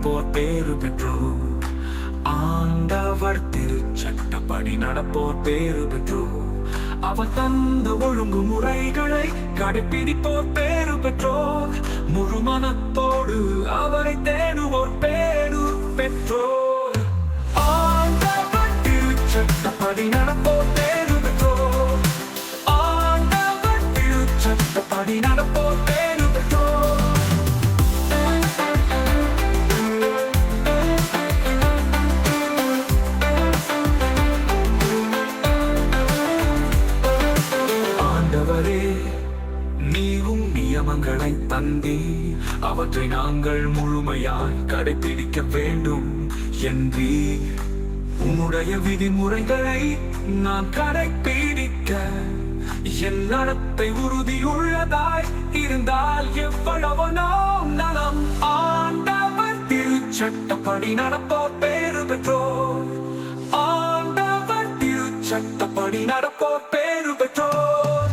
நடப்போர் பேரு பெற்றோர். ஆண்டவர் திருச்சட்டப்படி நடப்போர் பேரு பெற்றோர். அவர் தந்த ஒழுங்குமுறைகளை கடைப்பிடிப்போர் பேரு பெற்றோர். முழு மனத்தோடு அவரை தேடுவோர் பேரு பெற்றோர். ஆண்டவர் திருச்சட்டப்படி நடப்போர் பேரு பெற்றோர். ஆண்டவர் திருச்சட்டப்படி நடப்போர் பேரு பெற்றோர். ஆண்டவரே, நீரும் நியமங்களை தந்தி அவற்றை நாங்கள் முழுமையாய் கடைபிடிக்க வேண்டும் என்றீர். உன்னுடைய விதிமுறைகளை நான் கடைபிடிக்க என் நடத்தை உறுதியுள்ளதாய் இருந்தால் எவ்வளவு நாம் நலம். ஆண்டவர் திருச்சட்டப்படி நடப்போர் பேரு பெற்றோர். ஆண்டவர் திருச்சட்டப்படி நடப்போர் பேரு பெற்றோர்.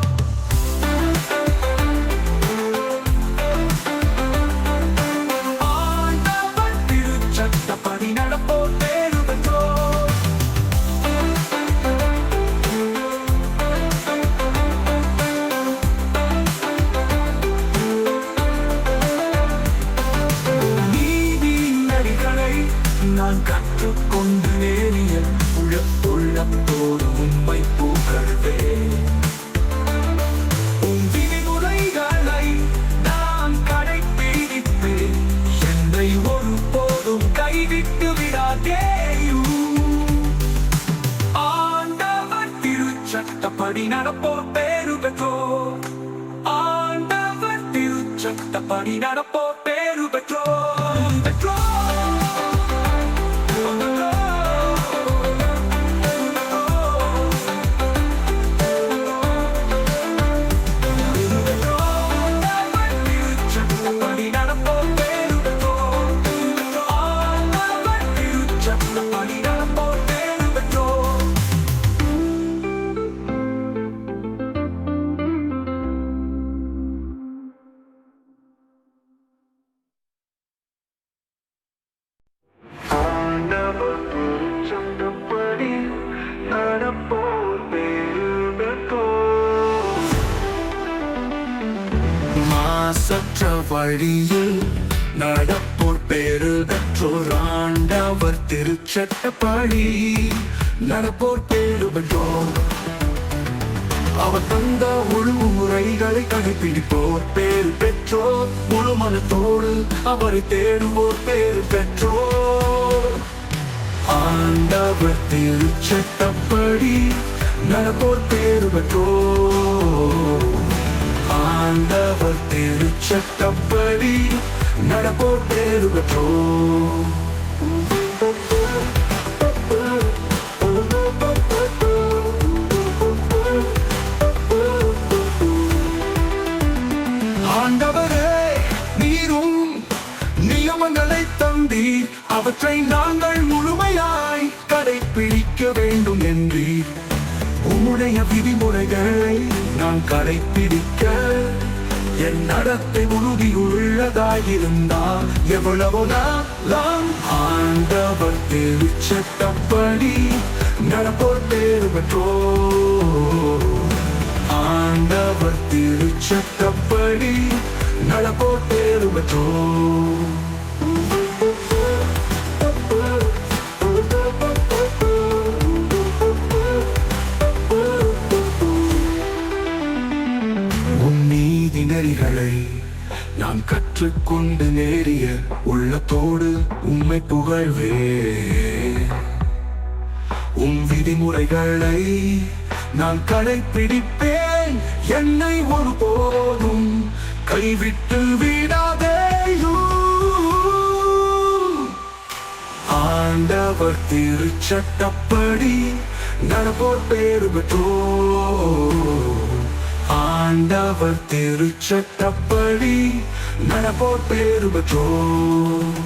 ஆண்டவர் திருச்சட்டப்படி நடப்போர் பேரு பெற்றோர். நீதி நெறிகளை நான் கற்றுக்கொண்டு நேரிய உள்ளத்தோடு உம்மை புகழ்வேன். உம் விதிமுறைகளை நான் கடைப்பிடிப்பேன். என்னை ஒருபோதும் கைவிட்டு விடாதேயும். ஆண்டவர் திருச்சட்டப்படி நடப்போர் பேரு பெற்றோர். ஆண்டவர் திருச்சட்டப்படி நடப்போர் பேரு பெற்றோர். பெற்றோர். மாசற்ற வழியில் நடப்போர் பேரு பெற்றோர். ஆண்டவர் திருச்சட்டப்படி நடப்போர் பேரு பெற்றோர். அவர் தந்த ஒழுங்குமுறைகளை கடைப்பிடிப்போர் பேரு பெற்றோர். முழு மனத்தோடு அவரை தேடுவோர் பேரு பெற்றோர். ஆண்டவர் திருச்சட்டப்படி நடப்போர் பேரு பெற்றோர். ஆண்டவர் திருச்சட்டப்படி நடப்போர் பேரு பெற்றோர். ஆண்டவரே, நீரும் நியமங்களை தந்தீர். அவற்றை நாங்கள் முழுமையாய் கடைப்பிடிக்க வேண்டும் என்றீர். உம்முடைய விதிமுறைகளை நான் கடைப்பிடிக்க என் நடத்தை உறுதியுள்ளதாயிருந்தால் எவ்வளவு நாம். ஆண்டவர் திருச்சட்டப்படி நடப்போர் பேரு பெற்றோர். ஆண்டவர் திருச்சட்டப்படி நடப்போர் பேரு பெற்றோர். நெறிகளை நான் கற்றுக்கொண்டு நேரிய உள்ளத்தோடு உம்மை புகழ்வேன். உம் விதிமுறைகளை நான் கடைப்பிடிப்பேன். என்னை ஒருபோதும் கைவிட்டு விடாதேயும். ஆண்டவர் திருச்சட்டப்படி நடப்போர் பேரு பெற்றோர். ஆண்டவர் திருச்சட்டப்படி நடப்போர் பேரு பெற்றோர்.